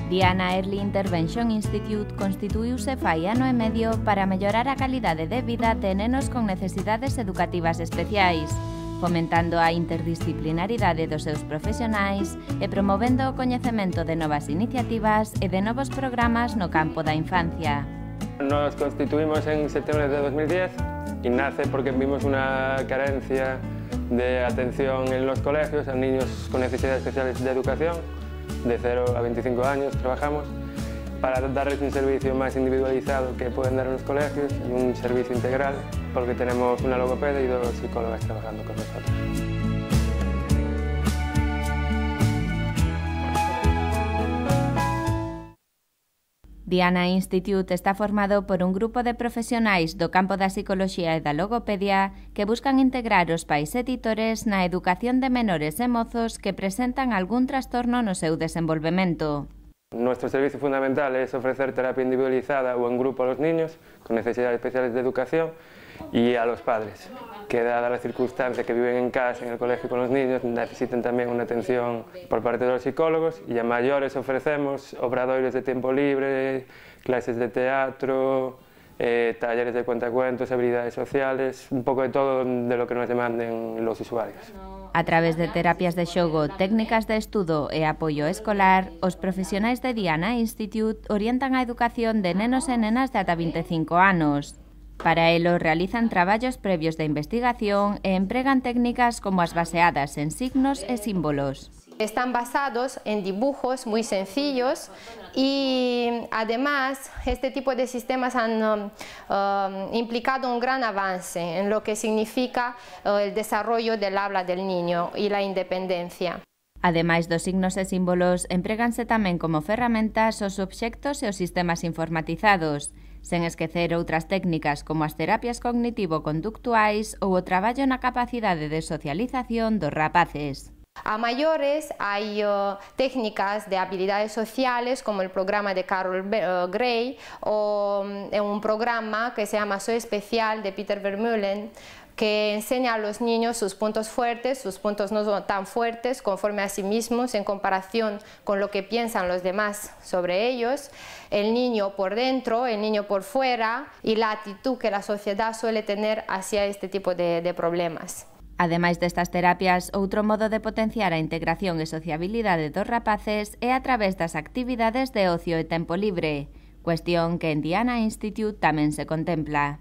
Diana Early Intervention Institute constituíuse fai ano e medio para mellorar a calidade de vida de nenos con necesidades educativas especiais, fomentando a interdisciplinaridade dos seus profesionais e promovendo o coñecemento de novas iniciativas e de novos programas no campo da infancia. Nos constituimos en septiembre de 2010 y nace porque vimos una carencia de atención en los colegios a niños con necesidades especiales de educación. De 0 a 25 años trabajamos para darles un servicio más individualizado que pueden dar en los colegios y un servicio integral porque tenemos una logopeda y 2 psicólogas trabajando con nosotros. Diana Institute está formado por un grupo de profesionais do campo da psicoloxía e da logopedia que buscan integrar os pais e titores na educación de menores e mozos que presentan algún trastorno no seu desenvolvemento. Nuestro servicio fundamental es ofrecer terapia individualizada o en grupo a los niños con necesidades especiales de educación y a los padres, que dada la circunstancia que viven en casa, en el colegio con los niños, necesitan también una atención por parte de los psicólogos, y a mayores ofrecemos obradoiros de tiempo libre, clases de teatro, talleres de cuentacuentos, habilidades sociales, un poco de todo de lo que nos demanden los usuarios. A través de terapias de xogo, técnicas de estudo e apoio escolar, os profesionais de Diana Institute orientan a educación de nenos e nenas de ata 25 anos. Para ello realizan traballos previos de investigación e empregan técnicas como as baseadas en signos e símbolos. Están basados en dibujos muy sencillos y además este tipo de sistemas han implicado un gran avance en lo que significa el desarrollo del habla del niño y la independencia. Ademais dos signos e símbolos, empréganse tamén como ferramentas os obxectos e os sistemas informatizados, sen esquecer outras técnicas como as terapias cognitivo-conductuais ou o traballo na capacidade de socialización dos rapaces. A mayores hay técnicas de habilidades sociales como el programa de Carol Gray o un programa que se llama Soy Especial de Peter Vermeulen, que enseña a los niños sus puntos fuertes, sus puntos no tan fuertes, conforme a sí mismos, en comparación con lo que piensan los demás sobre ellos, el niño por dentro, el niño por fuera y la actitud que la sociedad suele tener hacia este tipo de problemas. Ademais destas terapias, outro modo de potenciar a integración e sociabilidade dos rapaces é a través das actividades de ocio e tempo libre, cuestión que en Diana Institute tamén se contempla.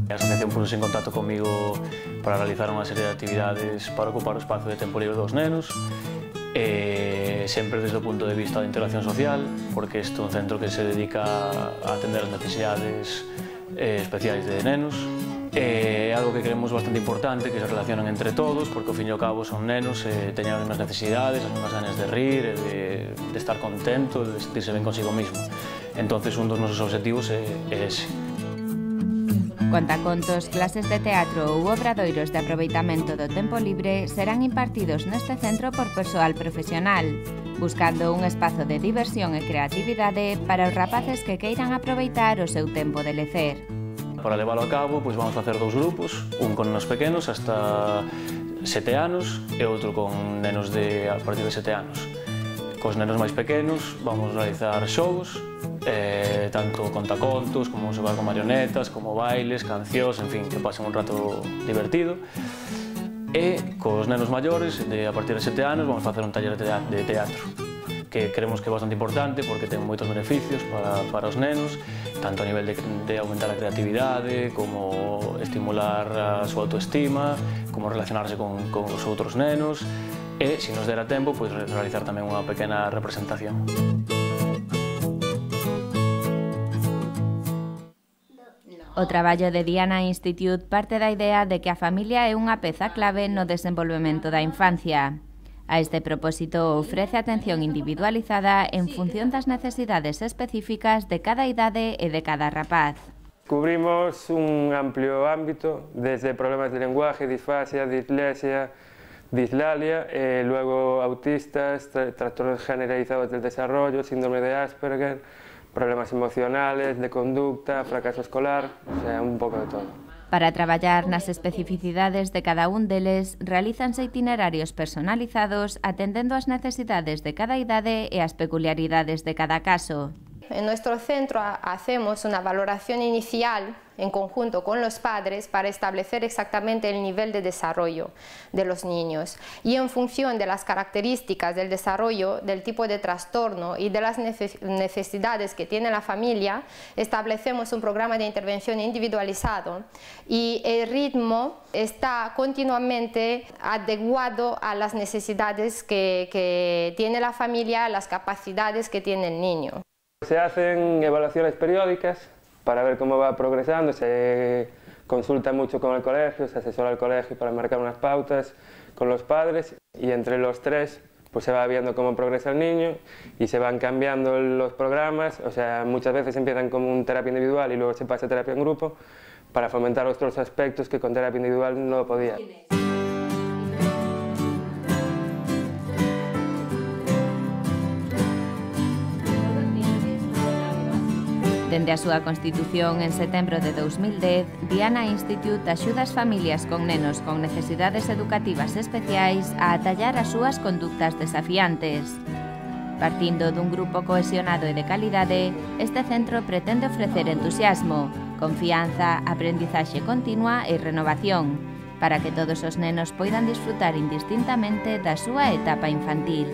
A asociación puso en contacto comigo para realizar unha serie de actividades para ocupar o espazo de tempo libre dos nenos, sempre desde o punto de vista da integración social, porque este é un centro que se dedica a atender as necesidades especiais de nenos. É algo que creemos bastante importante, que se relacionan entre todos, porque ao fin e ao cabo son nenos e teñen as mesmas necesidades, as mesmas ganas de rir, de estar contento, de sentirse ben consigo mismo. Entonces, un dos nosos objetivos é ese. Contacontos, clases de teatro ou obradoiros de aproveitamento do tempo libre serán impartidos neste centro por persoal profesional, buscando un espazo de diversión e creatividade para os rapaces que queiran aproveitar o seu tempo de lecer. Para leválo a cabo, pois vamos facer 2 grupos, un con nenos pequenos hasta 7 anos e outro con nenos a partir de 7 anos. Cos nenos máis pequenos vamos realizar xogos, tanto contacontos, como xogar con marionetas, como bailes, cancións, en fin, que pasen un rato divertido. E cos nenos maiores, a partir de 7 anos, vamos facer un taller de teatro, que creemos que é bastante importante porque ten moitos beneficios para os nenos, tanto a nivel de aumentar a creatividade, como estimular a súa autoestima, como relacionarse con os outros nenos, e, se nos dera tempo, pois realizar tamén unha pequena representación. O traballo de Diana Institute parte da idea de que a familia é unha peza clave no desenvolvemento da infancia. A este propósito, ofrece atención individualizada en función das necesidades específicas de cada idade e de cada rapaz. Cubrimos un amplio ámbito, desde problemas de lenguaje, disfasia, dislexia, dislalia, luego autistas, trastornos generalizados del desarrollo, síndrome de Asperger, problemas emocionales, de conducta, fracaso escolar, o sea, un poco de todo. Para traballar nas especificidades de cada un deles, realízanse itinerarios personalizados atendendo as necesidades de cada idade e as peculiaridades de cada caso. En nuestro centro hacemos una valoración inicial en conjunto con los padres para establecer exactamente el nivel de desarrollo de los niños y en función de las características del desarrollo, del tipo de trastorno y de las necesidades que tiene la familia, establecemos un programa de intervención individualizado y el ritmo está continuamente adecuado a las necesidades que tiene la familia, a las capacidades que tiene el niño. Se hacen evaluaciones periódicas para ver cómo va progresando, se consulta mucho con el colegio, se asesora al colegio para marcar unas pautas con los padres y entre los tres pues se va viendo cómo progresa el niño y se van cambiando los programas, o sea, muchas veces empiezan como un terapia individual y luego se pasa a terapia en grupo para fomentar otros aspectos que con terapia individual no podía. Dende a súa constitución en setembro de 2010, Diana Institute axuda as familias con nenos con necesidades educativas especiais a atallar as súas conductas desafiantes. Partindo dun grupo cohesionado e de calidade, este centro pretende ofrecer entusiasmo, confianza, aprendizaxe continua e renovación, para que todos os nenos poidan disfrutar indistintamente da súa etapa infantil.